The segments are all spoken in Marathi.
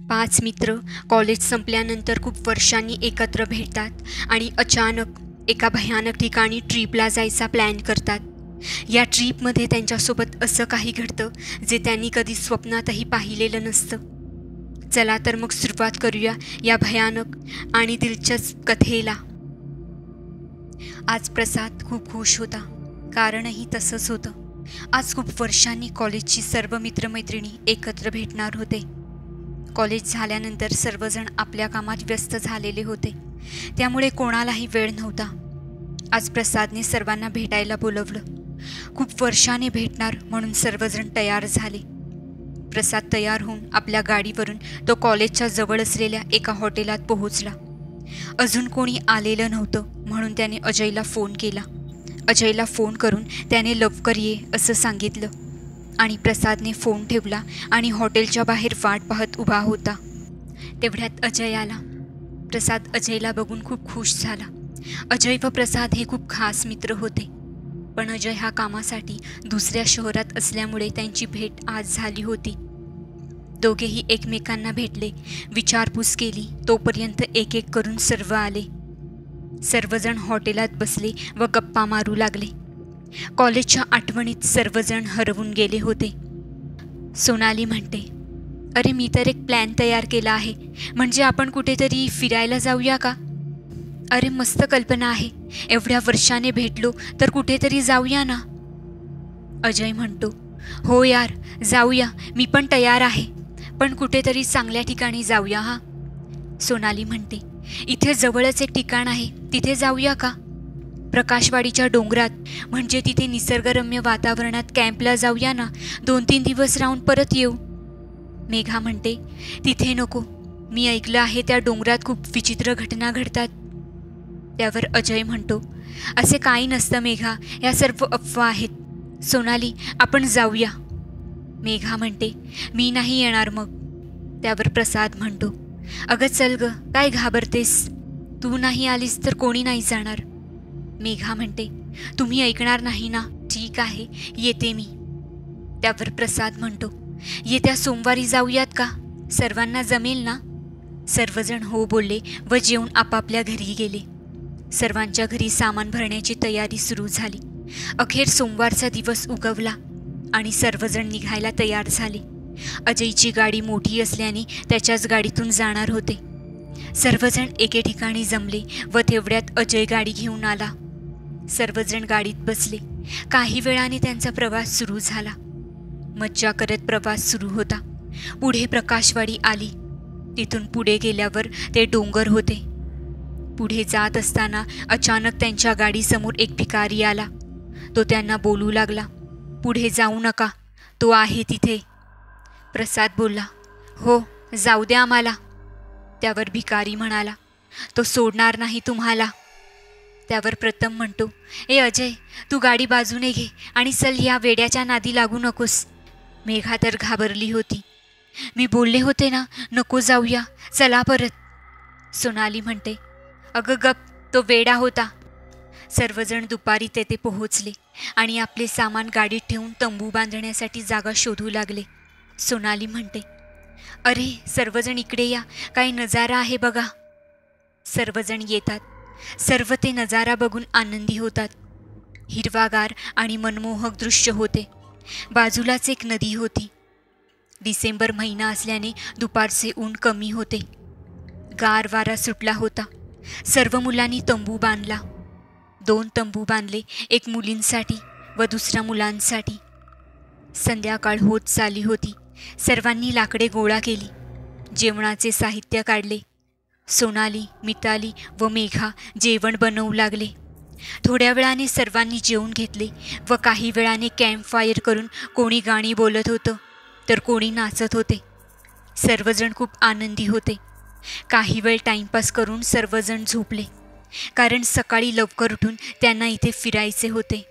5 मित्र कॉलेज संपल्यानंतर खूप वर्षांनी एकत्र भेटतात आणि अचानक एका भयानक ठिकाणी ट्रीपला जायचा प्लॅन करतात. या ट्रीपमध्ये त्यांच्यासोबत असं काही घडतं जे त्यांनी कधी स्वप्नातही पाहिलेलं नसतं. चला तर मग सुरुवात करूया या भयानक आणि दिलचस्प कथेला. आज प्रसाद खूप खुश होता. कारणही तसंच होतं. आज खूप वर्षांनी कॉलेजची सर्व मित्रमैत्रिणी एकत्र भेटणार होते. कॉलेज झाल्यानंतर सर्वजण आपल्या कामात व्यस्त झालेले होते, त्यामुळे कोणालाही वेळ नव्हता. आज प्रसादने सर्वांना भेटायला बोलवलं. खूप वर्षाने भेटणार म्हणून सर्वजण तयार झाले. प्रसाद तयार होऊन आपल्या गाडीवरून तो कॉलेजच्या जवळ असलेल्या एका हॉटेलात पोहोचला. अजून कोणी आलेलं नव्हतं म्हणून त्याने अजयला फोन केला. अजयला फोन करून त्याने लवकर ये असं सांगितलं आणि प्रसादने फोन ठेवला आणि हॉटेलच्या बाहेर वाट पाहत उभा होता. तेवढ्यात अजय आला. प्रसाद अजयला बघून खूप खुश झाला. अजय व प्रसाद हे खूप खास मित्र होते, पण अजय हा कामासाठी दुसऱ्या शहरात असल्यामुळे त्यांची भेट आज झाली होती. दोघेही एकमेकांना भेटले, विचारपूस केली. तोपर्यंत एक एक करून सर्व आले. सर्वजण हॉटेलात बसले व गप्पा मारू लागले. कॉलेजच्या आठवणीत सर्वजण हरवून गेले होते. सोनाली म्हणते, अरे मी तर एक प्लॅन तयार केला आहे. म्हणजे आपण कुठेतरी फिरायला जाऊया का? अरे मस्त कल्पना आहे. एवढ्या वर्षाने भेटलो तर कुठेतरी जाऊया ना. अजय म्हणतो, हो यार जाऊया, मी पण तयार आहे. पण कुठेतरी चांगल्या ठिकाणी जाऊया हा. सोनाली म्हणते, इथे जवळच एक ठिकाण आहे, तिथे जाऊया का? प्रकाशवाडीच्या डोंगरात, म्हणजे तिथे निसर्गरम्य वातावरणात कॅम्पला जाऊया ना. 2-3 दिवस राहून परत येऊ. मेघा म्हणते, तिथे नको. मी ऐकलं आहे त्या डोंगरात खूप विचित्र घटना घडतात. त्यावर अजय म्हणतो, असे काही नसतं मेघा, या सर्व अफवा आहेत. सोनाली आपण जाऊया. मेघा म्हणते, मी नाही येणार मग. त्यावर प्रसाद म्हणतो, अगं चल ग, काय घाबरतेस? तू नाही आलीस तर कोणी नाही जाणार. मेघा म्हणते, तुम्ही ऐकणार नाही ना. ठीक आहे, येते मी. त्यावर प्रसाद म्हणतो, येत्या सोमवारी जाऊयात का? सर्वांना जमेल ना? सर्वजण हो बोलले व जेवून आपापल्या घरी गेले. सर्वांच्या घरी सामान भरण्याची तयारी सुरू झाली. अखेर सोमवारचा दिवस उगवला आणि सर्वजण निघायला तयार झाले. अजयची गाडी मोठी असल्याने त्याच्याच गाडीतून जाणार होते. सर्वजण एके ठिकाणी जमले व तेवढ्यात अजय गाडी घेऊन आला. सर्वजण गाडीत बसले. काही वेळाने त्यांचा प्रवास सुरू झाला. मज्जा करत प्रवास सुरू होता. पुढे प्रकाशवाडी आली. तिथून पुढे गेल्यावर ते डोंगर होते. पुढे जात असताना अचानक त्यांच्या गाडीसमोर एक भिकारी आला. तो त्यांना बोलू लागला, पुढे जाऊ नका, तो आहे तिथे. प्रसाद बोलला, हो जाऊ द्या आम्हाला. त्यावर भिकारी म्हणाला, तो सोडणार नाही तुम्हाला. त्यावर प्रथम म्हणतो, ए अजय, तू गाडी बाजूने घे आणि चल, या वेड्याच्या नादी लागू नकोस. मेघा तर घाबरली होती. मी बोलले होते ना नको जाऊया, चला परत. सोनाली म्हणते, अगं गप, तो वेडा होता. सर्वजण दुपारी तेथे पोहोचले आणि आपले सामान गाडीत ठेवून तंबू बांधण्यासाठी जागा शोधू लागले. सोनाली म्हणते, अरे सर्वजण इकडे या, काय नजारा आहे बघा. सर्वजण येतात. सर्व ते नजारा बघून आनंदी होतात. हिरवागार आणि मनमोहक दृश्य होते. बाजूलाच एक नदी होती. डिसेंबर महिना असल्याने दुपारचे ऊन कमी होते. गार वारा सुटला होता. सर्व मुलांनी तंबू बांधला. 2 तंबू बांधले, एक मुलींसाठी व दुसऱ्या मुलांसाठी. संध्याकाळ होत चालली होती. सर्वांनी लाकडे गोळा केली. जेवणाचे साहित्य काढले. सोनाली, मिताली व मेघा जेवण बनवू लागले. थोड्या वेळाने सर्वांनी जेवून घेतले व काही वेळाने कॅम्प फायर करून कोणी गाणी बोलत होतं तर कोणी नाचत होते. सर्वजण खूप आनंदी होते. काही वेळ टाईमपास करून सर्वजण झोपले, कारण सकाळी लवकर उठून त्यांना इथे फिरायचे होते.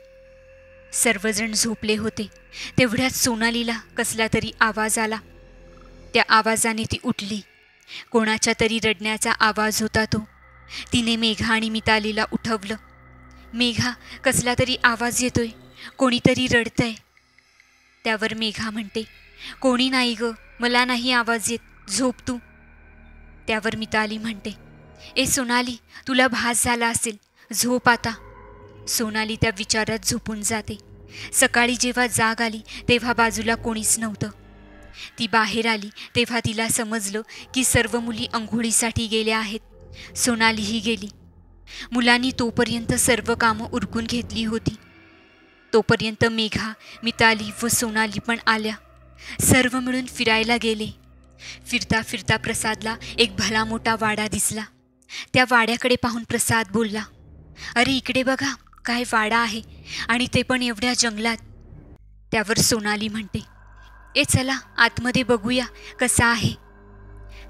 सर्वजण झोपले होते. तेवढ्यात सोनालीला कसला तरी आवाज आला. त्या आवाजाने ती उठली. कोणाच्या तरी रडण्याचा आवाज होता तो. तिने मेघा आणि मितालीला उठवलं. मेघा, कसला तरी आवाज येतोय, कोणीतरी रडतंय. त्यावर मेघा म्हणते, कोणी नाही ग, मला नाही आवाज येत, झोप तू. त्यावर मिताली म्हणते, ए सोनाली, तुला भास झाला असेल, झोप आता. सोनाली त्या विचारात झोपून जाते. सकाळी जेव्हा जाग आली तेव्हा बाजूला कोणीच नव्हतं. ती बाहेर आली तेव्हा तिला समजलं की सर्व मुली अंघोळीसाठी गेल्या आहेत. सोनालीही गेली. मुलांनी तोपर्यंत सर्व कामं उरकून घेतली होती. तोपर्यंत मेघा, मिताली व सोनाली पण आल्या. सर्व मिळून फिरायला गेले. फिरता फिरता प्रसादला एक भला मोठा वाडा दिसला. त्या वाड्याकडे पाहून प्रसाद बोलला, अरे इकडे बघा, काय वाडा आहे, आणि ते पण एवढ्या जंगलात. त्यावर सोनाली म्हणते, ए चला आतमध्ये बघूया कसा आहे.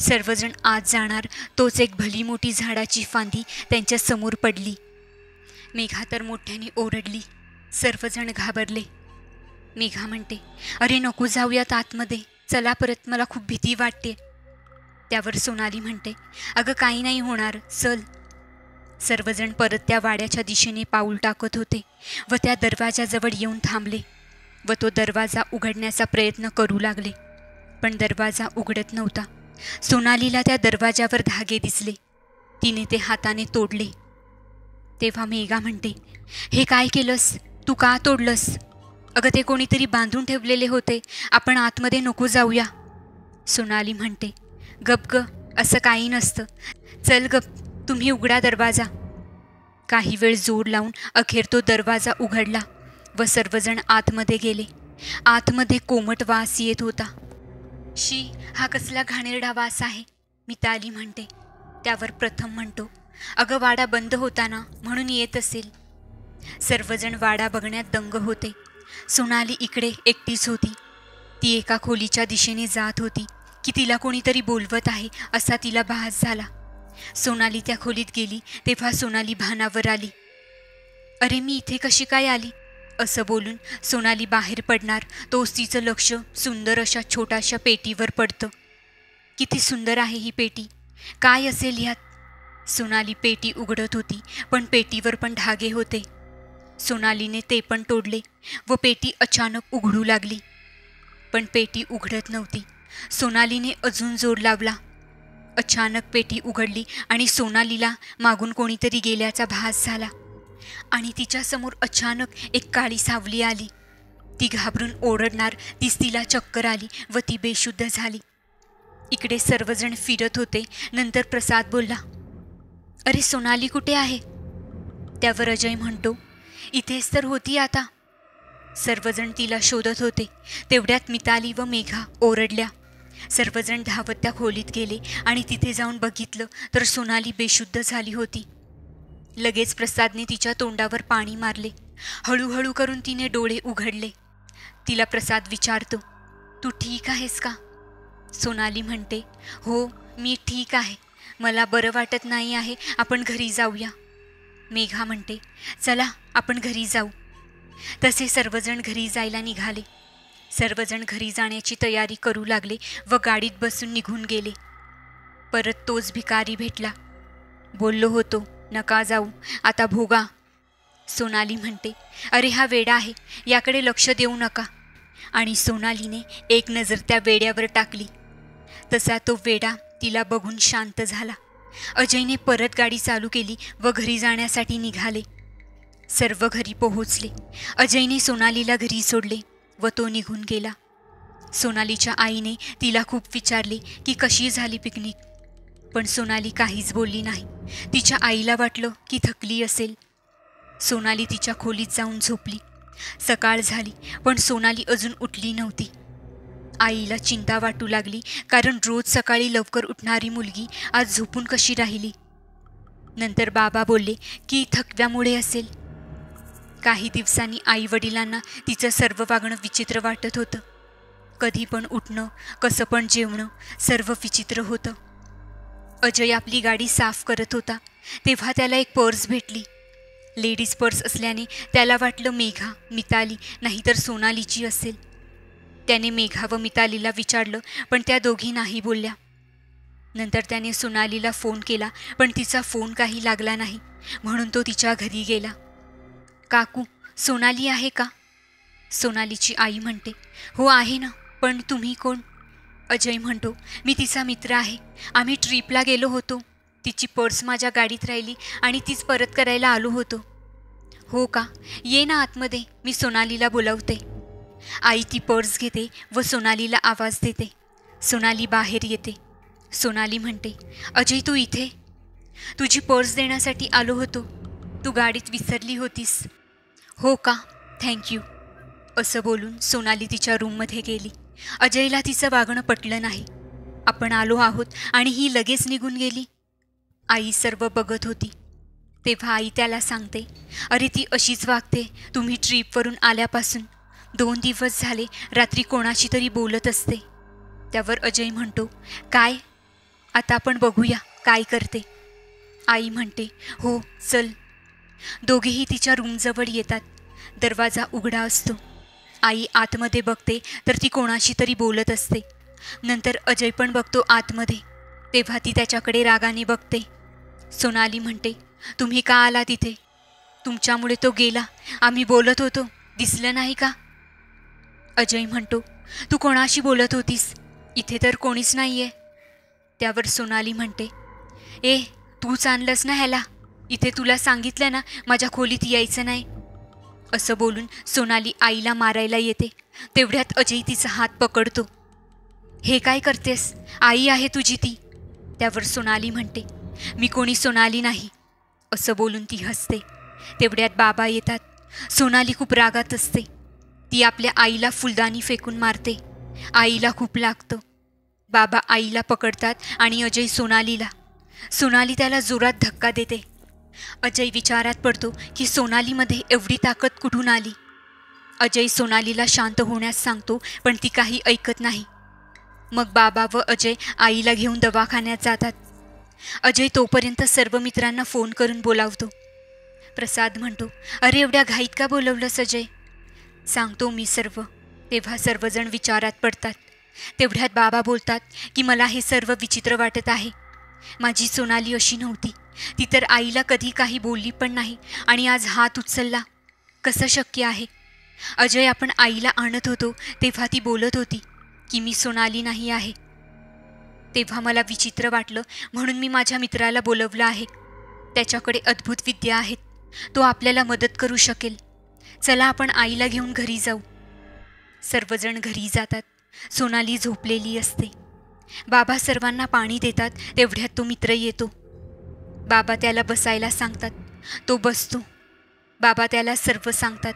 सर्वजण आत जाणार तोच एक भली मोठी झाडाची फांदी त्यांच्या समोर पडली. मेघा तर मोठ्याने ओरडली. सर्वजण घाबरले. मेघा म्हणते, अरे नको जाऊयात आतमध्ये, चला परत, मला खूप भीती वाटते. त्यावर सोनाली म्हणते, अगं काही नाही होणार, चल. सर्वजण परत त्या वाड्याच्या दिशेने पाऊल टाकत होते व त्या दरवाजाजवळ येऊन थांबले व तो दरवाजा उघडण्याचा प्रयत्न करू लागले, पण दरवाजा उघडत नव्हता. सोनालीला त्या दरवाजावर धागे दिसले. तिने ते हाताने तोडले. तेव्हा मेघा म्हणते, हे काय केलंस, तू का तोडलंस? अगं ते कोणीतरी बांधून ठेवलेले होते, आपण आतमध्ये नको जाऊया. सोनाली म्हणते, गप ग, असं काही नसतं, चल गप, तुम्ही उघडा दरवाजा. काही वेळ जोर लावून अखेर तो दरवाजा उघडला व सर्वजण आतमध्ये गेले. आतमध्ये कोमट वास येत होता. शी, हा कसला घाणेरडा वास आहे, मिताली म्हणते. त्यावर प्रथम म्हणतो, अगं वाडा बंद होता ना, म्हणून येत असेल. सर्वजण वाडा बघण्यात दंग होते. सोनाली इकडे एकटीच होती. ती एका खोलीच्या दिशेने जात होती की तिला कोणीतरी बोलवत आहे असा तिला भास झाला. सोनाली त्या खोलीत गेली तेव्हा सोनाली भानावर आली. अरे मी इथे कशी काय आली, असं बोलून सोनाली बाहेर पडणार तोच तिचं लक्ष सुंदर अशा छोट्याशा पेटीवर पडतं. किती सुंदर आहे ही पेटी, काय असेल ह्यात? सोनाली पेटी उघडत होती, पण पेटीवर पण धागे होते. सोनालीने ते पण तोडले व पेटी अचानक उघडू लागली, पण पेटी उघडत नव्हती. सोनालीने अजून जोर लावला. अचानक पेटी उघडली आणि सोनालीला मागून कोणीतरी गेल्याचा भास झाला आणि तिच्यासमोर अचानक एक काळी सावली आली. ती घाबरून ओरडणार तीच तिला चक्कर आली व ती बेशुद्ध झाली. इकडे सर्वजण फिरत होते. नंतर प्रसाद बोलला, अरे सोनाली कुठे आहे? त्यावर अजय म्हणतो, इथेच तर होती आता. सर्वजण तिला शोधत होते. तेवढ्यात मिताली व मेघा ओरडल्या. सर्वजण धावत त्या खोलीत गेले आणि तिथे जाऊन बघितलं तर सोनाली बेशुद्ध झाली होती. लगेच प्रसादने तिच्या तोंडावर पाणी मारले. हळूहळू करून तिने डोळे उघडले. तिला प्रसाद विचारतो, तू ठीक आहेस का? सोनाली म्हणते, हो मी ठीक आहे, मला बरं वाटत नाही आहे, आपण घरी जाऊया. मेघा म्हणते, चला आपण घरी जाऊ. तसे सर्वजण घरी जायला निघाले. सर्वजण घरी जाण्याची तयारी करू लागले व गाडीत बसून निघून गेले. परत तोच भिकारी भेटला. बोललो होतो नका जाऊ, आता भोगा. सोनाली म्हणते, अरे हा वेडा आहे, याकडे लक्ष देऊ नका. आणि सोनालीने एक नजर त्या वेड्यावर टाकली. तसा तो वेडा तिला बघून शांत झाला. अजयने परत गाडी चालू केली व घरी जाण्यासाठी निघाले. सर्व घरी पोहोचले. अजयने सोनालीला घरी सोडले व तो निघून गेला. सोनालीच्या आईने तिला खूप विचारले की कशी झाली पिकनिक, पण सोनाली काहीच बोलली नाही. तिच्या आईला वाटलं की थकली असेल. सोनाली तिच्या खोलीत जाऊन झोपली. सकाळ झाली पण सोनाली अजून उठली नव्हती. आईला चिंता वाटू लागली, कारण रोज सकाळी लवकर उठणारी मुलगी आज झोपून कशी राहिली. नंतर बाबा बोलले की थकव्यामुळे असेल. काही दिवसांनी आई वडिलांना तिचं सर्व वागणं विचित्र वाटत होतं. कधी पण उठणं, कसं पण जेवणं, सर्व विचित्र होतं. अजय आपली गाडी साफ करत होता तेव्हा त्याला एक पर्स भेटली. लेडीज पर्स असल्याने त्याला वाटलं मेघा, मिताली नाहीतर सोनालीची असेल. त्याने मेघा व मितालीला विचारलं पण त्या दोघी नाही बोलल्या. नंतर त्याने सोनालीला फोन केला पण तिचा फोन काही लागला नाही, म्हणून तो तिच्या घरी गेला. काकू, सोनाली आहे का? सोनालीची आई म्हणते, हो आहे ना, पण तुम्ही कोण? अजय म्हणतो, मी तिचा मित्र आहे. आम्ही ट्रीपला गेलो होतो. तिची पर्स माझ्या गाडीत राहिली आणि तीच परत करायला आलो होतो. हो का, ये ना आतमध्ये, मी सोनालीला बोलावते. आई ती पर्स घेते व सोनालीला आवाज देते. सोनाली बाहेर येते. सोनाली म्हणते, अजय तू इथे? तुझी पर्स देण्यासाठी आलो होतो. तू गाडीत विसरली होतीस. हो का, थँक्यू. असं बोलून सोनाली तिच्या रूममध्ये गेली. अजयला तिचं वागणं पटलं नाही. आपण आलो आहोत आणि ही लगेच निघून गेली. आई सर्व बघत होती. तेव्हा आई त्याला सांगते, अरे ती अशीच वागते. तुम्ही ट्रीपवरून आल्यापासून 2 दिवस झाले रात्री कोणाशी तरी बोलत असते. त्यावर अजय म्हणतो, काय? आता आपण बघूया काय करते. आई म्हणते, हो चल. दोघेही तिच्या रूमजवळ येतात. दरवाजा उघडा असतो. आई आतमध्ये बघते तर ती कोणाशी तरी बोलत असते. नंतर अजय पण बघतो आतमध्ये. तेव्हा ती त्याच्याकडे रागाने बघते. सोनाली म्हणते, तुम्ही का आला तिथे? तुमच्यामुळे तो गेला. आम्ही बोलत होतो, दिसलं नाही का? अजय म्हणतो, तू कोणाशी बोलत होतीस? इथे तर कोणीच नाही आहे. त्यावर सोनाली म्हणते, ए तूच आणलंस ना ह्याला. इथे तुला सांगितलं ना माझ्या खोलीत यायचं नाही. असं बोलून सोनाली आईला मारायला येते. तेवढ्यात अजय तिचा हात पकडतो. हे काय करतेस? आई आहे तुझी ती. त्यावर सोनाली म्हणते, मी कोणी सोनाली नाही. असं बोलून ती हसते. तेवढ्यात बाबा येतात. सोनाली खूप रागात असते. ती आपल्या आईला फुलदाणी फेकून मारते. आईला खूप लागतं. बाबा आईला पकडतात आणि अजय सोनालीला. सोनाली त्याला जोरात धक्का देते. अजय विचारात पडतो की सोनालीमध्ये एवढी ताकद कुठून आली. अजय सोनालीला शांत होण्यास सांगतो, पण ती काही ऐकत नाही. मग बाबा व अजय आईला घेऊन दवाखान्यात जातात. अजय तोपर्यंत सर्व मित्रांना फोन करून बोलावतो. प्रसाद म्हणतो, अरे एवढ्या घाईत का बोलवलंस अजय? सांगतो मी सर्व. तेव्हा सर्वजण विचारात पडतात. तेवढ्यात बाबा बोलतात की मला हे सर्व विचित्र वाटत आहे. माझी सोनाली अशी नव्हती. ती तर आईला कधी काही बोलली पण नाही आणि आज हात उचलला. कसं शक्य आहे? अजय आपण आईला आणत होतो तेव्हा ती बोलत होती की मी सोनाली नाही आहे. तेव्हा मला विचित्र वाटलं म्हणून मी माझ्या मित्राला बोलवलं आहे. त्याच्याकडे अद्भुत विद्या आहेत. तो आपल्याला मदत करू शकेल. चला आपण आईला घेऊन घरी जाऊ. सर्वजण घरी जातात. सोनाली झोपलेली असते. बाबा सर्वांना पाणी देतात. तेवढ्यात तो मित्र येतो. बाबा त्याला बसायला सांगतात. तो बसतो. बाबा त्याला सर्व सांगतात.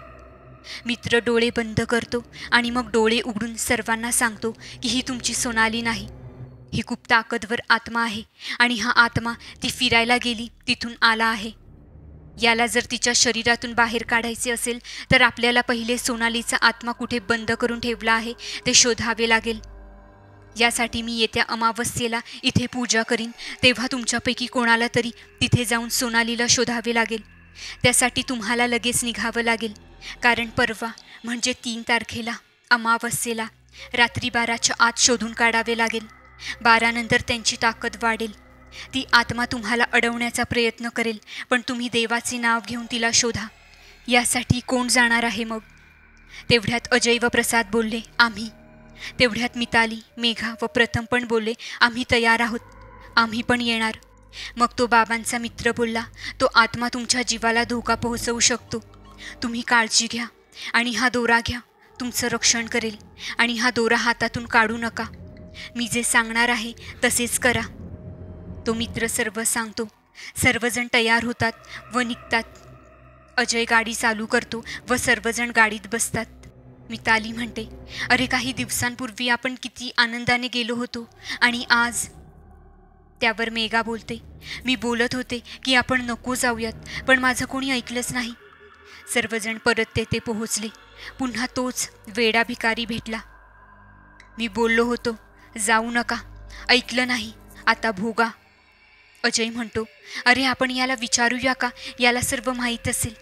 मित्र डोळे बंद करतो आणि मग डोळे उघडून सर्वांना सांगतो की ही तुमची सोनाली नाही. ही खूप ताकदवर आत्मा आहे आणि हा आत्मा ती फिरायला गेली तिथून आला आहे. याला जर तिच्या शरीरातून बाहेर काढायचे असेल तर आपल्याला पहिले सोनालीचा आत्मा कुठे बंद करून ठेवला आहे ते शोधावे लागेल. यासाठी मी येत्या अमावस्येला इथे पूजा करीन. तेव्हा तुमच्यापैकी कोणाला तरी तिथे जाऊन सोनालीला शोधावे लागेल. त्यासाठी तुम्हाला लगेच निघावं लागेल. कारण परवा म्हणजे 3 तारखेला अमावस्येला रात्री 12च्या आत शोधून काढावे लागेल. 12 नंतर त्यांची ताकद वाढेल. ती आत्मा तुम्हाला अडवण्याचा प्रयत्न करेल, पण तुम्ही देवाचे नाव घेऊन तिला शोधा. यासाठी कोण जाणार आहे मग? तेवढ्यात अजय व प्रसाद बोलले, आम्ही. तेवढ्यात मिताली, मेघा व प्रथम पण बोलले, आम्ही तयार आहोत. आम्ही पण येणार. मग तो बाबांचा मित्र बोलला, तो आत्मा तुमच्या जीवाला धोका पोहोचवू शकतो. तुम्ही काळजी घ्या आणि हा दोरा घ्या. तुमचं रक्षण करेल. आणि हा दोरा हातातून काढू नका. मी जे सांगणार आहे तसेच करा. तो मित्र सर्व सांगतो. सर्वजण तयार होतात व निघतात. अजय गाडी चालू करतो व सर्वजण गाडीत बसतात. मिताली म्हणते, अरे काही दिवसांपूर्वी आपण किती आनंदाने गेलो होतो आणि आज. त्यावर मेघा बोलते, मी बोलत होते की आपण नको जाऊयात, पण माझं कोणी ऐकलंच नाही. सर्वजण परत तेथे पोहोचले. पुन्हा तोच वेडा भिकारी भेटला. मी बोललो होतो जाऊ नका, ऐकलं नाही, आता भोगा. अजय म्हणतो, अरे आपण याला विचारूया का? याला सर्व माहीत असेल.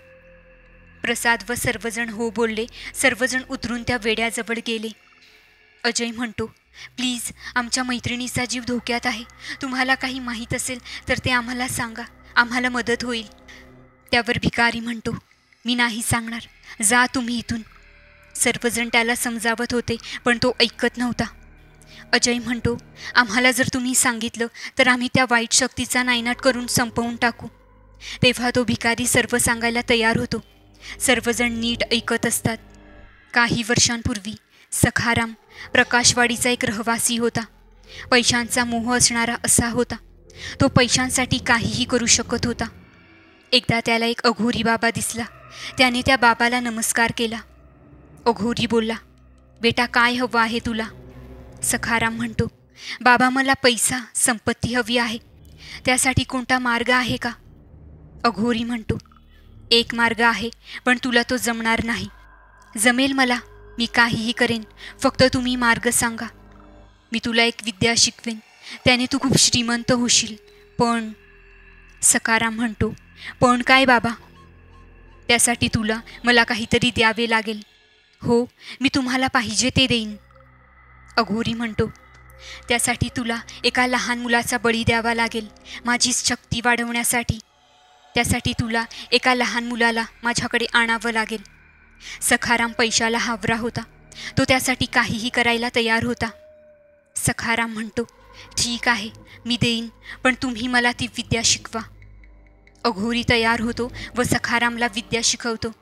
प्रसाद व सर्वजण हो बोलले. सर्वजण उतरून त्या वेड्याजवळ गेले. अजय म्हणतो, प्लीज आमच्या मैत्रिणीचा जीव धोक्यात आहे. तुम्हाला काही माहीत असेल तर ते आम्हाला सांगा, आम्हाला मदत होईल. त्यावर भिकारी म्हणतो, मी नाही सांगणार, जा तुम्ही इथून. सर्वजण त्याला समजावत होते पण तो ऐकत नव्हता. अजय म्हणतो, आम्हाला जर तुम्ही सांगितलं तर आम्ही त्या वाईट शक्तीचा नायनाट करून संपवून टाकू. तेव्हा तो भिकारी सर्व सांगायला तयार होतो. सर्वजण नीट ऐकत असतात. काही वर्षांपूर्वी सखाराम प्रकाशवाडीचा एक रहिवासी होता. पैशांचा मोह असणारा असा होता. तो पैशांसाठी काहीही करू शकत होता. एकदा त्याला एक अघोरी बाबा दिसला. त्याने त्या बाबाला नमस्कार केला. अघोरी बोलला, बेटा काय हवं आहे तुला? सखाराम म्हणतो, बाबा मला पैसा संपत्ती हवी आहे. त्यासाठी कोणता मार्ग आहे का? अघोरी म्हणतो, एक मार्ग आहे, पण तुला तो जमणार नाही. जमेल मला, मी काहीही करेन, फक्त तुम्ही मार्ग सांगा. मी तुला एक विद्या शिकवेन, त्याने तू खूप श्रीमंत होशील. पण सखाराम म्हणतो, पण काय बाबा? त्यासाठी तुला मला काहीतरी द्यावे लागेल. हो, मी तुम्हाला पाहिजे ते देईन. अघोरी म्हणतो, त्यासाठी तुला एका लहान मुलाचा बळी द्यावा लागेल माझी शक्ती वाढवण्यासाठी. त्यासाठी तुला एका लहान मुलाला माझ्याकडे आणावं लागेल. सखाराम पैशाला हावरा होता. तो त्यासाठी काहीही करायला तयार होता. सखाराम म्हणतो, ठीक आहे, मी देईन, पण तुम्ही मला ती विद्या शिकवा. अघोरी तयार होतो व सखारामला विद्या शिकवतो.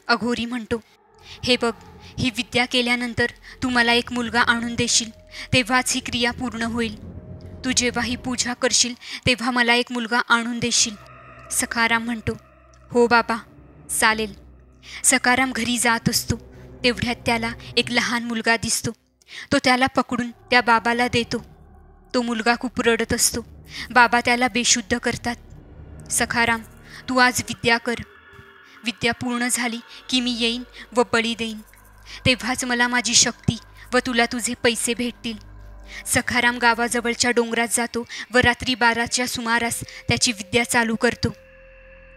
अघोरी म्हणतो, हे बघ, ही विद्या केल्यानंतर तू मला एक मुलगा आणून देशील, तेव्हाच ही क्रिया पूर्ण होईल. तू जेव्हा ही पूजा करशील तेव्हा मला एक मुलगा आणून देशील. सखाराम म्हणतो, हो बाबा, चालेल. सखाराम घरी जात असतो. तेवढ्यात त्याला एक लहान मुलगा दिसतो. तो त्याला पकडून त्या बाबाला देतो. तो मुलगा खूप रडत असतो. बाबा त्याला बेशुद्ध करतात. सखाराम, तू आज विद्या कर. विद्या पूर्ण झाली की मी येईन व बळी देईन. तेव्हाच मला माझी शक्ती व तुला तुझे पैसे भेटतील. सखाराम गावाजवळच्या डोंगरात जातो व रात्री 12च्या सुमारास त्याची विद्या चालू करतो.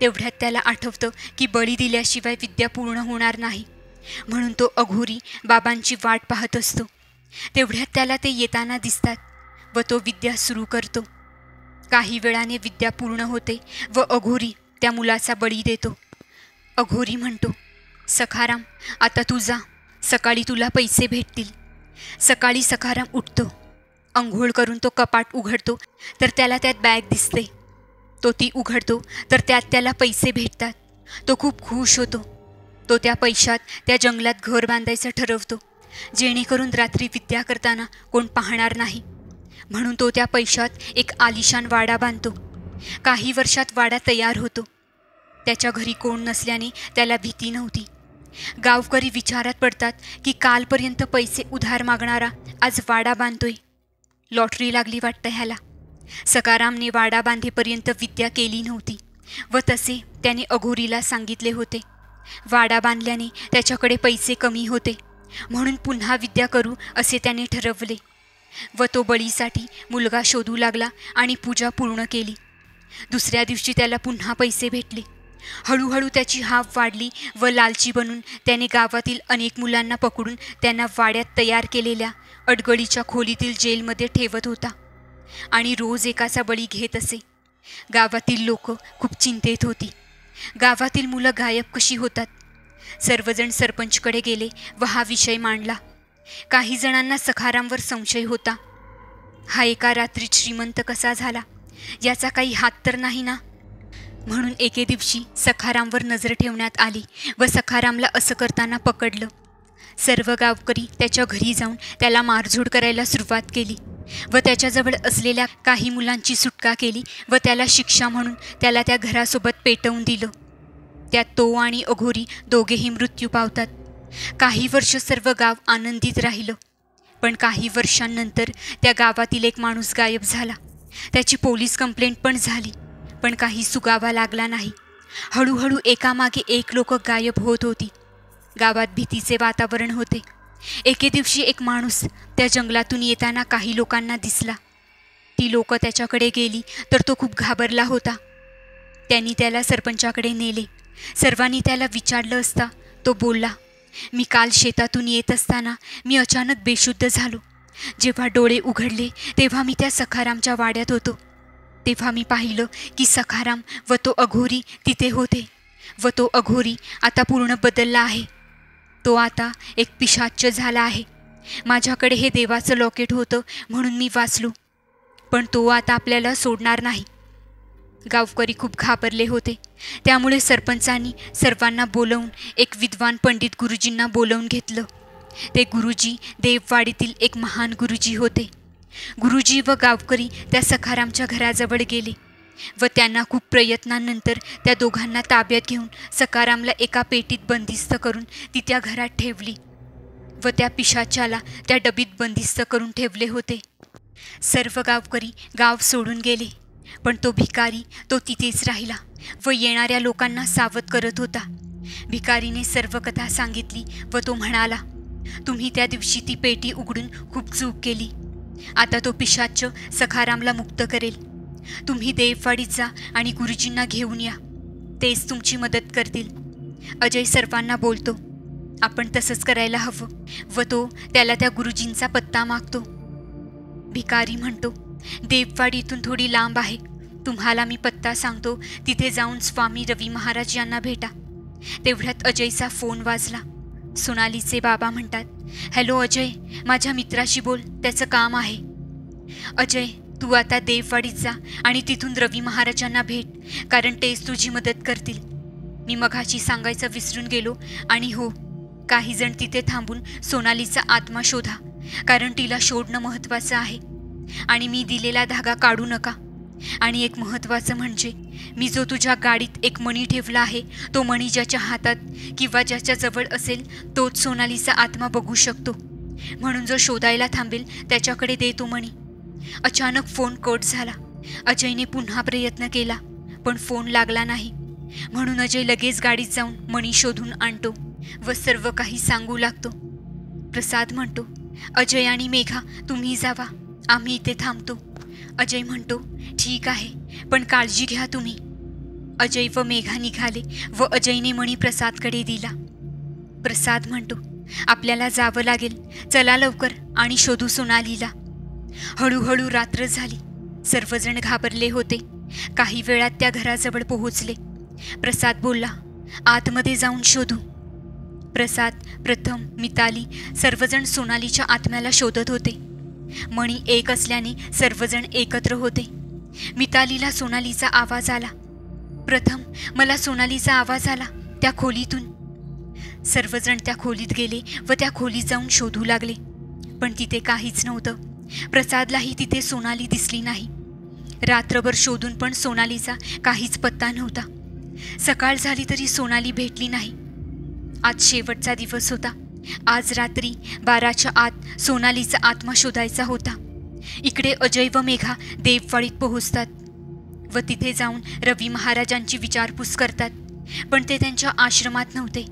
तेवढ्यात त्याला आठवतं की बळी दिल्याशिवाय विद्या पूर्ण होणार नाही. म्हणून तो अघोरी बाबांची वाट पाहत असतो. तेवढ्यात त्याला ते येताना दिसतात व तो विद्या सुरू करतो. काही वेळाने विद्या पूर्ण होते व अघोरी त्या मुलाचा बळी देतो. अघोरी म्हणतो, सखाराम, आता तू जा, सकाळी तुला पैसे भेटतील. सकाळी सखाराम उठतो. अंघोळ करून तो कपाट उघडतो तर त्याला त्यात बॅग दिसते. तो ती उघडतो तर त्यात त्याला पैसे भेटतात. तो खूप खुश होतो. तो त्या पैशात त्या जंगलात घर बांधायचं ठरवतो, जेणेकरून रात्री विद्या करताना कोण पाहणार नाही. म्हणून तो त्या पैशात एक आलिशान वाडा बांधतो. काही वर्षात वाडा तयार होतो. त्याच्या घरी कोण नसल्याने त्याला भीती नव्हती. गावकरी विचारात पडतात की कालपर्यंत पैसे उधार मागणारा आज वाडा बांधतोय. लॉटरी लागली वाटतं ह्याला. सखारामने वाडा बांधेपर्यंत विद्या केली नव्हती व तसे त्याने अघोरीला सांगितले होते. वाडा बांधल्याने त्याच्याकडे पैसे कमी होते, म्हणून पुन्हा विद्या करू असे त्याने ठरवले व तो बळीसाठी मुलगा शोधू लागला आणि पूजा पूर्ण केली. दुसऱ्या दिवशी त्याला पुन्हा पैसे भेटले. हळूहळू त्याची हाव वाढली व लालची बनून त्याने गावातील अनेक मुलांना पकडून त्यांना वाड्यात तयार केलेल्या अडगळीच्या खोलीतील जेलमध्ये ठेवत होता आणि रोज एकाचा बळी घेत असे. गावातील लोक खूप चिंतेत होती. गावातील मुलं गायब कशी होतात? सर्वजण सरपंचकडे गेले व हा विषय मांडला. काही जणांना सखारामवर संशय होता. हा एका रात्रीत श्रीमंत कसा झाला? याचा काही हात तर नाही ना? म्हणून एके दिवशी सखारामवर नजर ठेवण्यात आली व सखारामला असं करताना पकडलं. सर्व गावकरी त्याच्या घरी जाऊन त्याला मारझोड करायला सुरुवात केली व त्याच्याजवळ असलेल्या काही मुलांची सुटका केली व त्याला शिक्षा म्हणून त्याला त्या घरासोबत पेटवून दिलं. त्यात तो आणि अघोरी दोघेही मृत्यू पावतात. काही वर्ष सर्व गाव आनंदित राहिलं. पण काही वर्षांनंतर त्या गावातील एक माणूस गायब झाला. त्याची पोलीस कंप्लेंट पण झाली, पण काही सुगावा लागला नाही. हळूहळू एकामागे एक लोक गायब होत होती. गावात भीतीचे वातावरण होते. एके दिवशी एक माणूस त्या जंगलातून येताना काही लोकांना दिसला. ती लोक त्याच्याकडे गेली तर तो खूप घाबरला होता. त्यांनी त्याला सरपंचाकडे नेले. सर्वांनी त्याला विचारलं असता तो बोलला, मी काल शेतातून येत असताना मी अचानक बेशुद्ध झालो. जेव्हा डोळे उघडले तेव्हा मी त्या सखारामच्या वाड्यात होतो. तेव्हा मी पाहिलं की सखाराम व तो अघोरी तिथे होते व तो अघोरी आता पूर्ण बदलला आहे. तो आता एक पिशाच्च झाला आहे. माझ्याकडे हे देवाचं लॉकेट होतं म्हणून मी वाचलो, पण तो आता आपल्याला सोडणार नाही. गावकरी खूप घाबरले होते. त्यामुळे सरपंचांनी सर्वांना बोलवून एक विद्वान पंडित गुरुजींना बोलवून घेतलं. ते गुरुजी देववाडीतील एक महान गुरुजी होते. गुरुजी व गावकरी त्या सखारामच्या घराजवळ गेले व त्यांना खूप प्रयत्नांनंतर त्या दोघांना ताब्यात घेऊन सखारामला एका पेटीत बंदिस्त करून ती त्या घरात ठेवली व त्या पिशाच्याला त्या डबीत बंदिस्त करून ठेवले होते. सर्व गावकरी गाव सोडून गेले, पण तो भिकारी तो तिथेच राहिला व येणाऱ्या लोकांना सावध करत होता. भिकारीने सर्व कथा सांगितली व तो म्हणाला, तुम्ही त्या दिवशी ती पेटी उघडून खूप चूक केली. आता तो पिशाच सखारामला मुक्त करेल. तुम्ही देववाडीत जा आणि गुरुजींना घेऊन या, तेच तुमची मदत करतील. अजय सर्वांना बोलतो, आपण तसंच करायला हवं व तो त्याला त्या गुरुजींचा पत्ता मागतो. भिकारी म्हणतो, देववाडी इथून थोडी लांब आहे, तुम्हाला मी पत्ता सांगतो, तिथे जाऊन स्वामी रवी महाराज यांना भेटा. तेवढ्यात अजयचा फोन वाजला. सोनालीचे बाबा म्हणतात, हॅलो अजय, माझ्या मित्राशी बोल, त्याचं काम आहे. अजय, तू आता देववाडीत जा आणि तिथून रवी महाराजांना भेट, कारण तेच तुझी मदत करतील. मी मघाची सांगायचं विसरून गेलो. आणि हो, काही जण तिथे थांबून सोनालीचा आत्मा शोधा, कारण तिला शोधणं महत्त्वाचं आहे. आणि मी दिलेला धागा काढू नका. आणि एक महत्त्वाचं म्हणजे, मी जो तुझ्या गाडीत एक मणी ठेवला आहे, तो मणी ज्याच्या हातात किंवा ज्याच्या जवळ असेल तोच सोनालीचा आत्मा बघू शकतो. म्हणून जो शोधायला थांबेल त्याच्याकडे दे तो मणी. अचानक फोन कट झाला. अजयने पुन्हा प्रयत्न केला, पण फोन लागला नाही. म्हणून अजय लगेच गाडीत जाऊन मणी शोधून आणतो व सर्व काही सांगू लागतो. प्रसाद म्हणतो, अजय आणि मेघा तुम्ही जावा, आम्ही इथे थांबतो. अजय म्हणतो, ठीक आहे, पण काळजी घ्या तुम्ही. अजय व मेघा निघाले व अजयने मणी प्रसादकडे दिला. प्रसाद म्हणतो, आपल्याला जावं लागेल, चला लवकर आणि शोधू सोनालीला. हळूहळू रात्र झाली. सर्वजण घाबरले होते. काही वेळात त्या घराजवळ पोहोचले. प्रसाद बोलला, आतमध्ये जाऊन शोधू. प्रसाद, प्रथम, मिताली सर्वजण सोनालीच्या आत्म्याला शोधत होते. मणी एक असल्याने सर्वजण एकत्र होते. मितालीला सोनालीचा आवाज आला. प्रथम, मला सोनालीचा आवाज आला त्या खोलीतून. सर्वजण त्या खोलीत गेले व त्या खोलीत जाऊन शोधू लागले, पण तिथे काहीच नव्हतं. प्रसादलाही तिथे सोनाली दिसली नाही. रात्रभर शोधून पण सोनालीचा काहीच पत्ता नव्हता. सकाळ झाली तरी सोनाली भेटली नाही. आज शेवटचा दिवस होता. आज रात्री 12च्या आत सोनालीचा आत्मा शोधायचा होता. इकडे अजय व मेघा देववाडीत पोहोचतात व तिथे जाऊन रवी महाराजांची विचारपूस करतात, पण ते त्यांच्या आश्रमात नव्हते.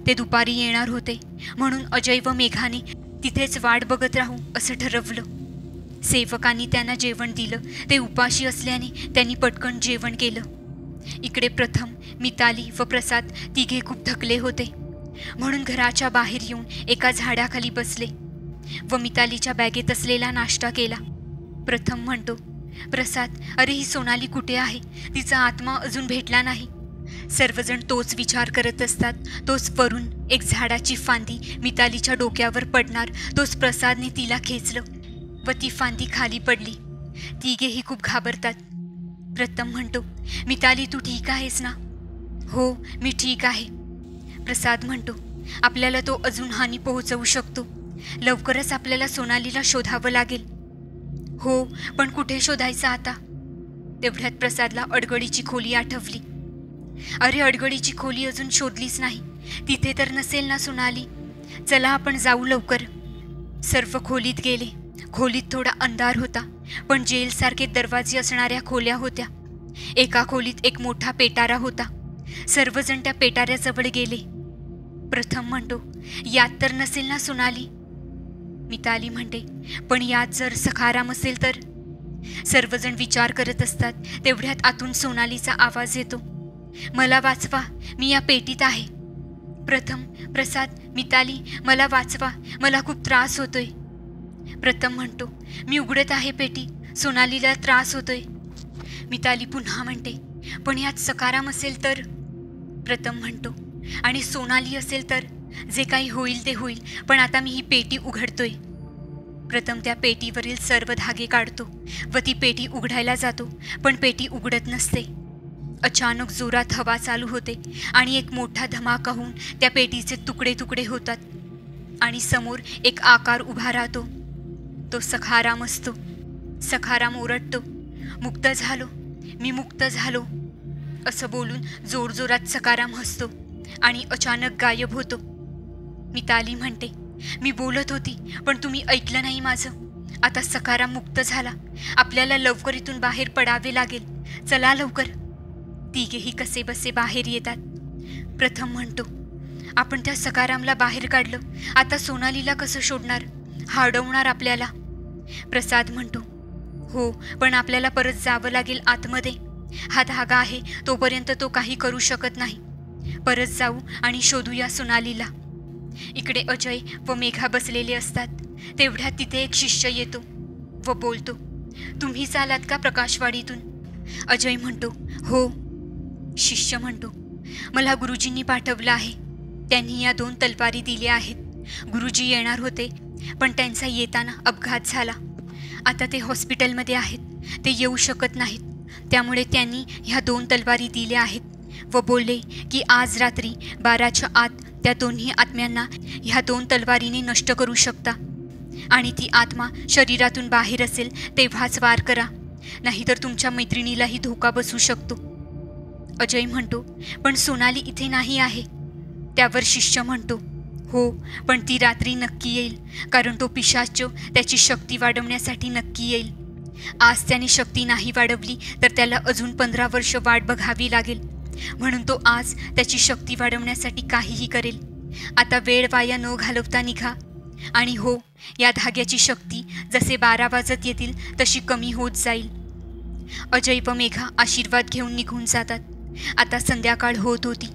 ते दुपारी येणार होते, म्हणून अजय व मेघाने तिथेच वाट बघत राहू असं ठरवलं. सेवकांनी त्यांना जेवण दिलं. ते उपाशी असल्याने त्यांनी पटकन जेवण केलं. इकडे प्रथम, मिताली व प्रसाद तिघे खूप थकले होते, म्हणून घराच्या बाहेर येऊन एका झाडाखाली बसले व मितालीच्या बॅगेत असलेला नाश्ता केला. प्रथम म्हणतो, प्रसाद, अरे ही सोनाली कुठे आहे? तिचा आत्मा अजून भेटला नाही. सर्वजण तोच विचार करत असतात. तोच वरून एक झाडाची फांदी मितालीच्या डोक्यावर पडणार, तोच प्रसादने तिला खेचलं व ती फांदी खाली पडली. तिघेही खूप घाबरतात. प्रथम म्हणतो, मिताली तू ठीक आहेस ना? हो, मी ठीक आहे. प्रसाद म्हणतो, आपल्याला तो अजून हानी पोहोचवू शकतो. लवकरच आपल्याला सोनालीला शोधावं लागेल. हो, पण कुठे शोधायचं आता? तेवढ्यात प्रसादला अडगळीची खोली आठवली. अरे, अडगळीची खोली अजून शोधलीच नाही. तिथे तर नसेल ना सोनाली? चला आपण जाऊ लवकर. सर्व खोलीत गेले. खोलीत थोडा अंधार होता, पण जेलसारखे दरवाजे असणाऱ्या खोल्या होत्या. एका खोलीत एक मोठा पेटारा होता. सर्वजण त्या पेटाऱ्याजवळ गेले. प्रथम म्हणतो, यात तर नसेल ना सोनाली? मिताली म्हणते, पण यात जर सखाराम असेल तर? सर्वजण विचार करत असतात. तेवढ्यात आतून सोनालीचा आवाज येतो, मला वाचवा, मी या पेटीत आहे. प्रथम, प्रसाद, मिताली, मला वाचवा, मला खूप त्रास होतोय. प्रथम म्हणतो, मी उघडत आहे पेटी, सोनालीला त्रास होतोय. मिताली पुन्हा म्हणते, पण यात सखाराम असेल तर? प्रथम म्हणतो, आणि सोनाली असेल तर? जे काही होईल ते होईल, पण आता मी ही पेटी उघडतोय. प्रथम त्या पेटीवरील सर्व धागे काढतो व ती पेटी उघडायला जातो, पण पेटी उघडत नसते. अचानक जोरात हवा चालू होते आणि एक मोठा धमाका होऊन त्या पेटीचे तुकडे तुकडे होतात आणि समोर एक आकार उभा राहतो. तो सखाराम असतो. सखाराम ओरडतो, मुक्त झालो, मी मुक्त झालो असं बोलून जोरजोरात सखाराम हसतो आणि अचानक गायब होतो. मिताली म्हणते, मी बोलत होती पण तुम्ही ऐकलं नाही माझं. आता सखाराम मुक्त झाला. आपल्याला लवकर इथून बाहेर पडावे लागेल. चला लवकर. तिघेही कसे बसे बाहेर येतात. प्रथम म्हणतो, आपण त्या सखारामला बाहेर काढलं, आता सोनालीला कसं शोधणार? हा अडवणार आपल्याला. प्रसाद म्हणतो, हो, पण आपल्याला परत जावं लागेल आतमध्ये. हा धागा आहे, तोपर्यंत तो काही करू शकत नाही. परत जाऊ आणि शोधूया सोनालीला. इकडे अजय व मेघा बसलेले असतात. तेवढ्यात तिथे एक शिष्य येतो व बोलतो, तुम्ही चालात का प्रकाशवाडीतून? अजय म्हणतो, हो. शिष्य म्हणतो, मला गुरुजींनी पाठवलं आहे. त्यांनी या 2 तलवारी दिल्या आहेत. गुरुजी येणार होते, पण त्यांचा येताना अपघात झाला. आता ते हॉस्पिटलमध्ये आहेत. ते येऊ शकत नाहीत. त्यामुळे त्यांनी ह्या 2 तलवारी दिल्या आहेत व बोलले की आज रात्री 12च्या आत त्या दोन्ही आत्म्यांना ह्या 2 तलवारीने नष्ट करू शकता. आणि ती आत्मा शरीरातून बाहेर असेल तेव्हाच वार करा, नाहीतर तुमच्या मैत्रिणीलाही धोका बसू शकतो. अजय म्हणतो, पण सोनाली इथे नाही आहे. त्यावर शिष्य म्हणतो, हो, पण ती रात्री नक्की येईल, कारण तो पिशाच त्याची शक्ती वाढवण्यासाठी नक्की येईल. आज त्याने शक्ती नाही वाढवली तर त्याला अजून 15 वर्ष वाट बघावी लागेल. म्हणून तो आज त्याची शक्ती वाढवण्यासाठी काहीही करेल. आता वेळ वाया न घालवता निघा. आणि हो, या धाग्याची शक्ती जसे 12 वाजत येतील तशी कमी होत जाईल. अजय व मेघा आशीर्वाद घेऊन निघून जातात. आता संध्याकाळ होत होती.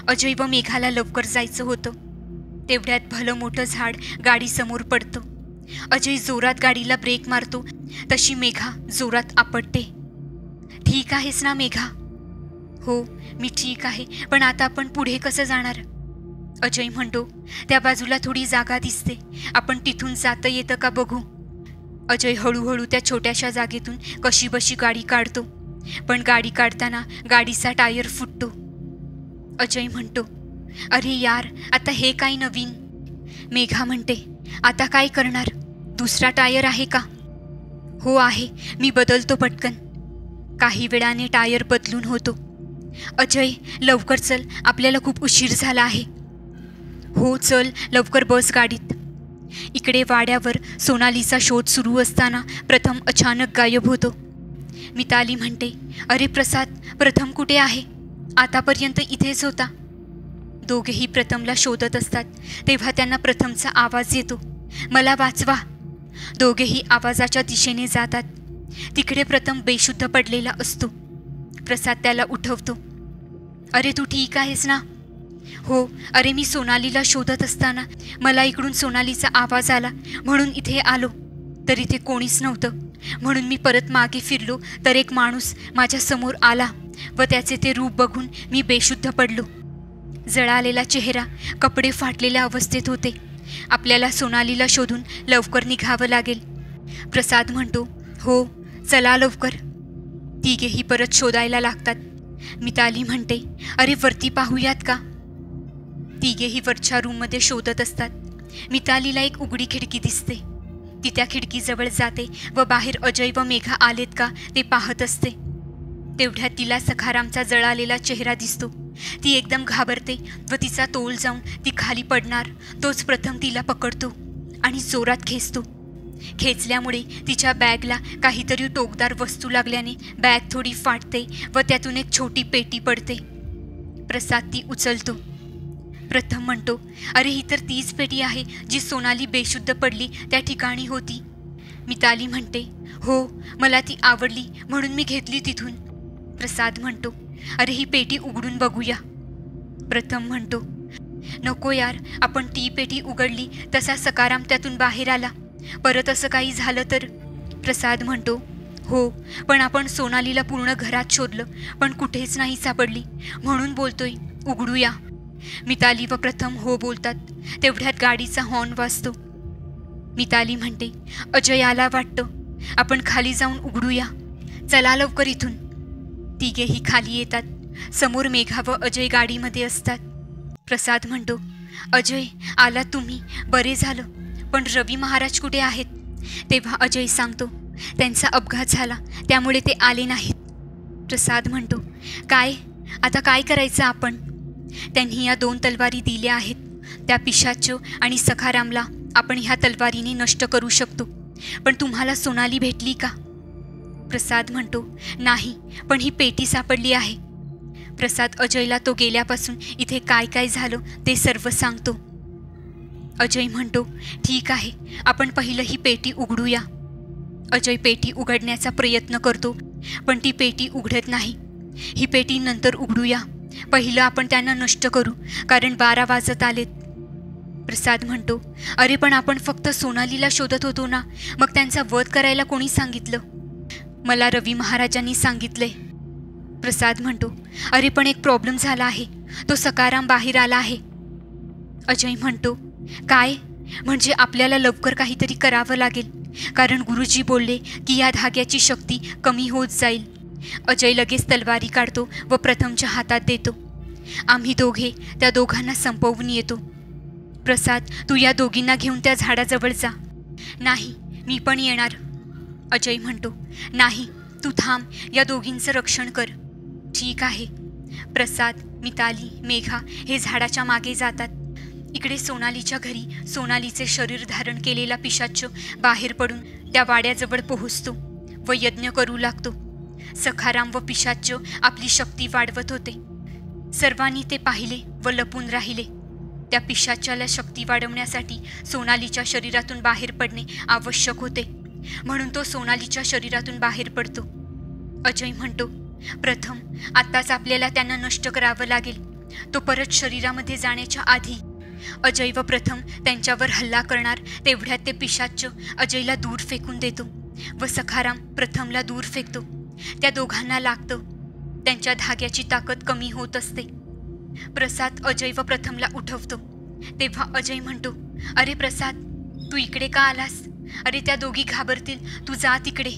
अजय व मेघाला लवकर जायचं होतं. तेवढ्यात भलं मोठं झाड गाडीसमोर पडतं. अजय जोरात गाडीला ब्रेक मारतो, तशी मेघा जोरात आपटते. ठीक आहेस ना मेघा? हो, मी ठीक आहे, पण आता आपण पुढे कसं जाणार? अजय म्हणतो, त्या बाजूला थोडी जागा दिसते, आपण तिथून जाता येतं का बघू. अजय हळूहळू त्या छोट्याशा जागेतून कशीबशी गाडी काढतो, पण गाडी काढताना गाडीचा टायर फुटतो. अजय म्हणतो, अरे यार, आता हे काय नवीन? मेघा म्हणते, आता काय करणार? दुसरा टायर आहे का? हो आहे, मी बदलतो पटकन. काही वेळाने टायर बदलून होतो. अजय, लवकर चल, आपल्याला खूप उशीर झाला आहे. हो चल, लवकर बस गाडीत. इकडे वाड्यावर सोनालीचा शोध सुरू असताना प्रथम अचानक गायब होतो. मिताली म्हणते, अरे प्रसाद, प्रथम कुठे आहे? आतापर्यंत इथेच होता. दोघेही प्रथमला शोधत असतात. तेव्हा त्यांना प्रथमचा आवाज येतो, मला वाचवा. दोघेही आवाजाच्या दिशेने जातात. तिकडे प्रथम बेशुद्ध पडलेला असतो. प्रसाद त्याला उठवतो. अरे तू ठीक आहेस ना? हो, अरे मी सोनालीला शोधत असताना मला इकडून सोनालीचा आवाज आला, म्हणून इथे आलो. तर इथे कोणीच नव्हतं, म्हणून मी परत मागे फिरलो तर एक माणूस माझ्या समोर आला व त्याचे ते रूप बघून मी बेशुद्ध पडलो. जळालेला चेहरा, कपडे फाटलेल्या अवस्थेत होते. आपल्याला सोनालीला शोधून लवकर निघावं लागेल. प्रसाद म्हणतो, हो चला लवकर. तिघेही परत शोधायला लागतात. मिताली म्हणते, अरे वरती पाहूयात का? तिघेही वरच्या रूममध्ये शोधत असतात. मितालीला एक उघडी खिडकी दिसते. ती त्या खिडकीजवळ जाते व बाहेर अजय व मेघा आलेत का ते पाहत असते. तेवढ्यात तिला सखारामचा जळालेला चेहरा दिसतो. ती एकदम घाबरते व तिचा तोल जाऊन ती खाली पडणार तोच प्रथम तिला पकडतो आणि जोरात खेचतो. खेचल्यामुळे तिच्या बॅगला काहीतरी टोकदार वस्तू लागल्याने बॅग थोडी फाटते व त्यातून एक छोटी पेटी पडते. प्रसाद ती उचलतो. प्रथम म्हणतो, अरे ही तर तीच पेटी आहे जी सोनाली बेशुद्ध पडली त्या ठिकाणी होती. मिताली म्हणते, हो मला ती आवडली म्हणून मी घेतली तिथून. प्रसाद म्हणतो, अरे ही पेटी उघडून बघूया. प्रथम म्हणतो, नको यार, आपण ती पेटी उघडली तसा सखाराम त्यातून बाहेर आला, परत असं काही झालं तर. प्रसाद म्हणतो, हो, पण आपण सोनालीला पूर्ण घरात शोधलं पण कुठेच नाही सापडली, म्हणून बोलतोय उघडूया. मिताली व प्रथम हो बोलतात. तेवढ्यात गाडीचा हॉर्न वाजतो. मिताली म्हणते, अजय आला वाटतं, आपण खाली जाऊन उघडूया, चला लवकर इथून. तिघेही खाली येतात. समोर मेघा व अजय गाडीमध्ये असतात. प्रसाद म्हणतो, अजय आलात तुम्ही, बरे झालं. पण रवी महाराज कुठे आहेत? तेव्हा अजय सांगतो, त्यांचा अपघात झाला, त्यामुळे ते आले नाहीत. प्रसाद म्हणतो, काय आता काय करायचं आपण? त्यांनी या 2 तलवारी दिल्या आहेत. त्या पिशाच आणि सखारामला आपण ह्या तलवारीने नष्ट करू शकतो. पण तुम्हाला सोनाली भेटली का? प्रसाद म्हणतो, नाही, पण ही पेटी सापडली आहे. प्रसाद अजयला तो गेल्यापासून इथे काय काय झालं ते सर्व सांगतो. अजय म्हणतो, ठीक आहे, आपण पहिलं ही पेटी उघडूया. अजय पेटी उघडण्याचा प्रयत्न करतो, पण ती पेटी उघडत नाही. ही पेटी नंतर उघडूया, पहिलं आपण त्यांना नष्ट करू, कारण 12 वाजत आलेत. प्रसाद म्हणतो, अरे पण आपण फक्त सोनालीला शोधत होतो ना, मग त्यांचा वध करायला कोणी सांगितलं? मला रवी महाराजांनी सांगितलंय. प्रसाद म्हणतो, अरे पण एक प्रॉब्लेम झाला आहे, तो सखाराम बाहेर आला आहे. अजय म्हणतो, काय? म्हणजे आपल्याला लवकर काहीतरी करावं लागेल, कारण गुरुजी बोलले की या धाग्याची शक्ती कमी होत जाईल. अजय लगेच तलवारी काढतो व प्रथमच्या हातात देतो. आम्ही दोघे त्या दोघांना संपवून येतो. प्रसाद, तू या दोघींना घेऊन त्या झाडाजवळ जा. नाही, मी पण येणार. अजय म्हणतो, नाही, तू थांब, या दोघींचं रक्षण कर. ठीक आहे. प्रसाद, मिताली, मेघा हे झाडाच्या मागे जातात. इकडे सोनालीच्या घरी सोनालीचे शरीर धारण केलेला पिशाच बाहेर पडून त्या वाड्याजवळ पोहोचतो व यज्ञ करू लागतो. सखाराम व पिशाच आपली शक्ती वाढवत होते. सर्वांनी ते पाहिले व लपून राहिले. त्या पिशाच्याला शक्ती वाढवण्यासाठी सोनालीच्या शरीरातून बाहेर पडणे आवश्यक होते, म्हणून तो सोनालीच्या शरीरातून बाहेर पडतो. अजय म्हणतो, प्रथम आत्ताच आपल्याला त्यांना नष्ट करावं लागेल. तो परत शरीरामध्ये जाण्याच्या आधी अजय व प्रथम त्यांच्यावर हल्ला करणार. तेवढ्यात ते पिशाच अजयला दूर फेकून देतो व सखाराम प्रथमला दूर फेकतो. त्या दोघांना लागतं. त्यांच्या धाग्याची ताकद कमी होत असते. प्रसाद अजय व प्रथमला उठवतो. तेव्हा अजय म्हणतो, अरे प्रसाद, तू इकडे का आलास? अरे त्या दोघी घाबरतील, तू जा तिकडे.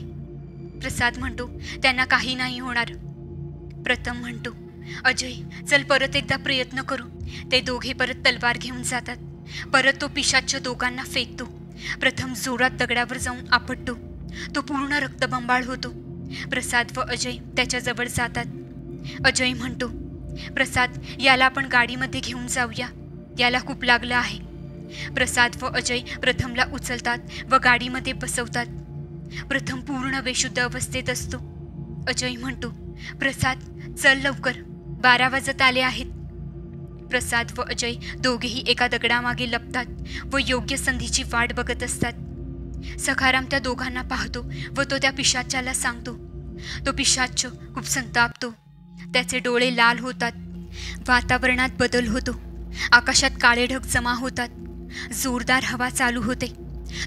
प्रसाद म्हणतो, त्यांना काही नाही होणार. प्रथम म्हणतो, अजय चल परत एकदा प्रयत्न करू. ते दोघे परत तलवार घेऊन जातात. परत तो पिशाच दोघांना फेकतो. प्रथम जोरात दगडावर जाऊन आपटतो. तो पूर्ण रक्तबंबाळ होतो. प्रसाद व अजय त्याच्याजवळ जातात. अजय म्हणतो, प्रसाद, याला आपण गाडीमध्ये घेऊन जाऊया, याला खूप लागलं आहे. प्रसाद व अजय प्रथमला उचलतात व गाडीमध्ये बसवतात. प्रथम पूर्ण बेशुद्ध अवस्थेत असतो. अजय म्हणतो, प्रसाद चल लवकर, 12 वाजत आले आहेत. प्रसाद व अजय दोघेही एका दगडामागे लपतात व योग्य संधीची वाट बघत असतात. सखाराम त्या दोघांना पाहतो व तो त्या पिशाच्याला सांगतो. तो पिशाच खूप संतापतो. त्याचे डोळे लाल होतात. वातावरणात बदल होतो. आकाशात काळे ढग जमा होतात. जोरदार हवा चालू होते.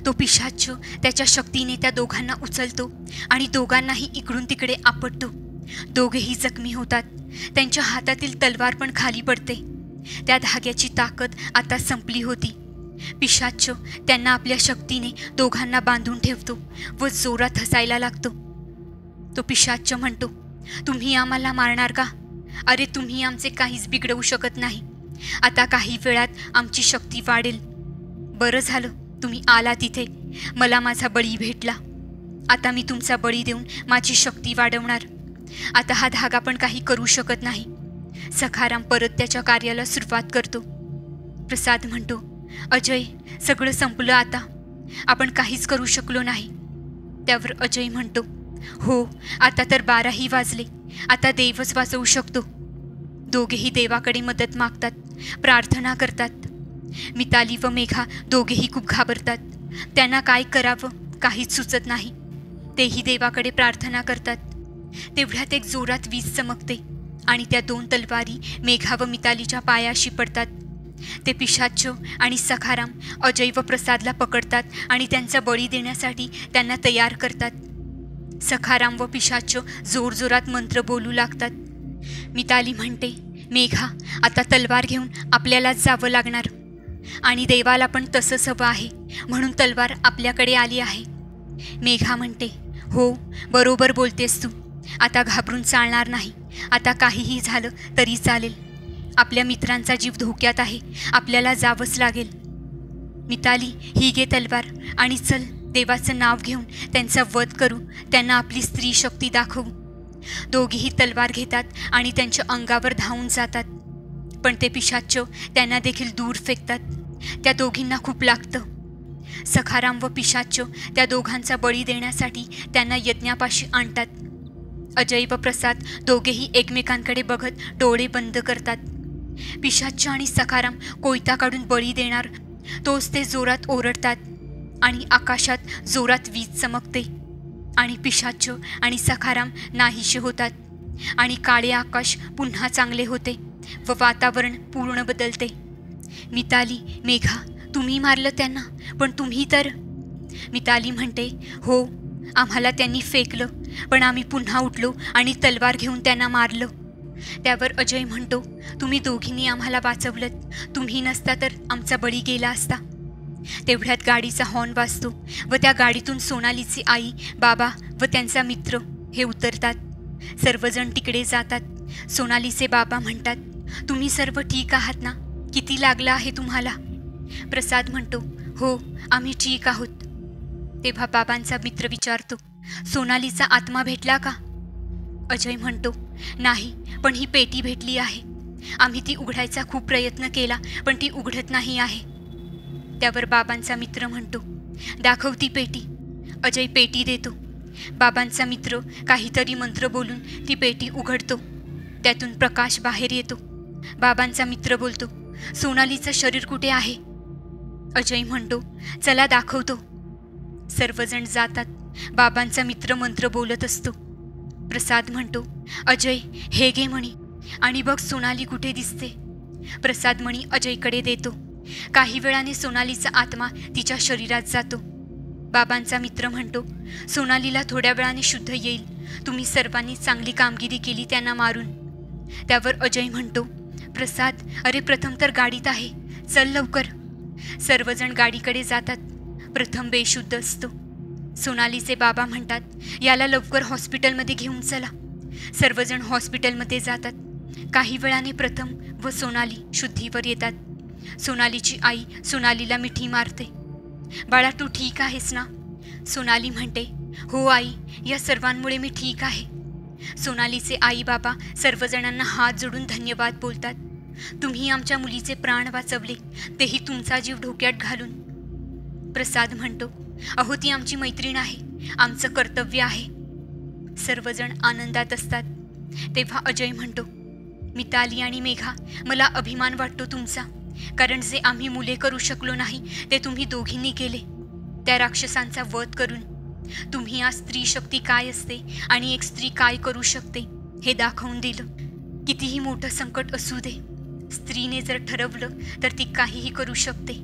तो पिशाच त्याच्या शक्तीने त्या दोघांना उचलतो आणि दोघांनाही इकडून तिकडे आपटतो. दोघेही जखमी होतात. त्यांच्या हातातील तलवार पण खाली पडते. त्या धाग्याची ताकद आता संपली होती. पिशाच त्यांना आपल्या शक्तीने दोघांना बांधून ठेवतो व जोरात हसायला लागतो. तो पिशाच म्हणतो, तुम्ही आम्हाला मारणार का? अरे तुम्ही आमचे काहीच बिघडवू शकत नाही. आता काही वेळात आमची शक्ती वाढेल. बरं झालं तुम्ही आला तिथे. मला माझा बळी भेटला. आता मी तुमचा बळी देऊन माझी शक्ती वाढवणार. आता हा धागा पण काही करू शकत नाही. सखाराम परत त्याच्या कार्याला सुरुवात करतो. प्रसाद म्हणतो, अजय सगळं संपलं आता. आपण काहीच करू शकलो नाही. त्यावर अजय म्हणतो, हो आता तर 12ही वाजले. आता देवच वाचवू शकतो. दोघेही देवाकडे मदत मागतात, प्रार्थना करतात. मिताली व मेघा दोघेही खूप घाबरतात. त्यांना काय करावं काहीच सुचत नाही. तेही देवाकडे प्रार्थना करतात. तेवढ्यात एक जोरात वीज चमकते आणि त्या 2 तलवारी मेघा व मितालीच्या पायाशी पडतात. ते पिशाच आणि सखाराम अजय व प्रसादला पकडतात आणि त्यांचा बळी देण्यासाठी त्यांना तयार करतात. सखाराम व पिशाच जोरजोरात मंत्र बोलू लागतात. मिताली म्हणते, मेघा, आता तलवार घेऊन आपल्यालाच जावं लागणार आणि देवाला पण तसंच हवं आहे, म्हणून तलवार आपल्याकडे आली आहे. मेघा म्हणते, हो बरोबर बोलतेस तू. आता घाबरून चालणार नाही. आता काहीही झालं तरी चालेल. आपल्या मित्रांचा जीव धोक्यात आहे, आपल्याला जावंच लागेल. मिताली, ही घे तलवार आणि चल, देवाचं नाव घेऊन त्यांचा वध करू, त्यांना आपली स्त्री शक्ती दाखवू. दोघीही तलवार घेतात आणि त्यांच्या अंगावर धावून जातात. पण ते पिशाच्च त्यांना देखील दूर फेकतात. त्या दोघींना खूप लागतं. सखाराम व पिशाच्च त्या दोघांचा बळी देण्यासाठी त्यांना यज्ञापाशी आणतात. अजय व प्रसाद दोघेही एकमेकांकडे बघत डोळे बंद करतात. पिशाच्च आणि सखाराम कोयता काढून बळी देणार तोच ते जोरात ओरडतात आणि आकाशात जोरात वीज चमकते आणि पिशाच्च आणि सखाराम नाहीसे होतात आणि काळे आकाश पुन्हा चांगले होते व वातावरण पूर्ण बदलते. मिताली, मेघा, तुम्ही मारलं त्यांना, पण तुम्ही तर. मिताली म्हणते, हो आम्हाला त्यांनी फेकलं, पण आम्ही पुन्हा उठलो आणि तलवार घेऊन त्यांना मारलं. त्यावर अजय म्हणतो, तुम्ही दोघींनी आम्हाला वाचवलं. तुम्ही नसता तर आमचा बळी गेला असता. तेवढ्यात गाडीचा हॉर्न वाजतो व त्या गाडीतून सोनालीची आई, बाबा व त्यांचा मित्र हे उतरतात. सर्वजण तिकडे जातात. सोनालीचे बाबा म्हणतात, तुम्ही सर्व ठीक आहात ना? किती लागलं आहे तुम्हाला? प्रसाद म्हणतो, हो आम्ही ठीक आहोत. तेव्हा बाबांचा मित्र विचारतो, सोनालीचा आत्मा भेटला का? अजय म्हणतो, नाही, पण ही पेटी भेटली आहे. आम्ही ती उघडायचा खूप प्रयत्न केला, पण ती उघडत नाही आहे. त्यावर बाबांचा मित्र म्हणतो, दाखव ती पेटी. अजय पेटी देतो. बाबांचा मित्र काहीतरी मंत्र बोलून ती पेटी उघडतो. त्यातून प्रकाश बाहेर येतो. बाबांचा मित्र बोलतो, सोनालीचं शरीर कुठे आहे? अजय म्हणतो, चला दाखवतो. सर्वजण जातात. बाबांचा मित्र मंत्र बोलत असतो. प्रसाद म्हणतो, अजय हे घे मणी आणि बघ सोनाली कुठे दिसते. प्रसाद मणी अजयकडे देतो. काही वेळाने सोनालीचा आत्मा तिच्या शरीरात जातो. बाबांचा मित्र म्हणतो, सोनालीला थोड्या वेळाने शुद्ध येईल. तुम्ही सर्वांनी चांगली कामगिरी केली त्यांना मारून. त्यावर अजय म्हणतो, प्रसाद, अरे प्रथम तर गाडीत आहे, चल लवकर. सर्वजण गाडीकडे जातात. प्रथम बेशुद्ध असतो. सोनालीचे बाबा म्हणतात, याला लवकर हॉस्पिटलमध्ये घेऊन चला. सर्वजण हॉस्पिटलमध्ये जातात. काही वेळाने प्रथम व सोनाली शुद्धीवर येतात. सोनालीची आई सोनालीला मिठी मारते. बाळा, तू ठीक आहेस ना? सोनाली म्हणते, हो आई, या सर्वांमुळे मी ठीक आहे. सोनालीचे आई बाबा सर्वजणांना हात जोडून धन्यवाद बोलतात. तुम्ही आमच्या मुलीचे प्राण वाचवले, तेही तुमचा जीव धोक्यात घालून. प्रसाद म्हणतो, अहो ती आमची मैत्रीण आहे, आमचं कर्तव्य आहे. सर्वजण आनंदात असतात. तेव्हा अजय म्हणतो, मिताली आणि मेघा, मला अभिमान वाटतो तुमचा, कारण जे आम्ही मुले करू शकलो नाही ते तुम्ही दोघींनी केले. त्या राक्षसांचा वध करून तुम्ही आज स्त्री शक्ती काय असते आणि एक स्त्री काय करू शकते हे दाखवून दिलं. कितीही मोठं संकट असू दे, स्त्रीने जर ठरवलं तर ती काहीही करू शकते.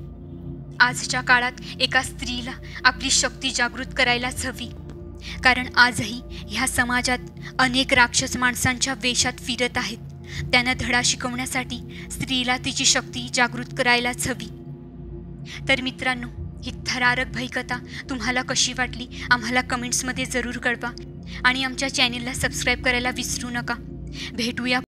आजच्या काळात एका स्त्रीला आपली शक्ती जागृत करायलाच हवी, कारण आजही ह्या समाजात अनेक राक्षस माणसांच्या वेशात फिरत आहेत. त्यांना धडा शिकवण्यासाठी स्त्रीला तिची शक्ती जागृत करायलाच हवी. तर मित्रांनो, ही थरारक भयकथा तुम्हाला कशी वाटली आम्हाला कमेंट्समध्ये जरूर कळवा आणि आमच्या चॅनेलला सबस्क्राईब करायला विसरू नका. भेटूया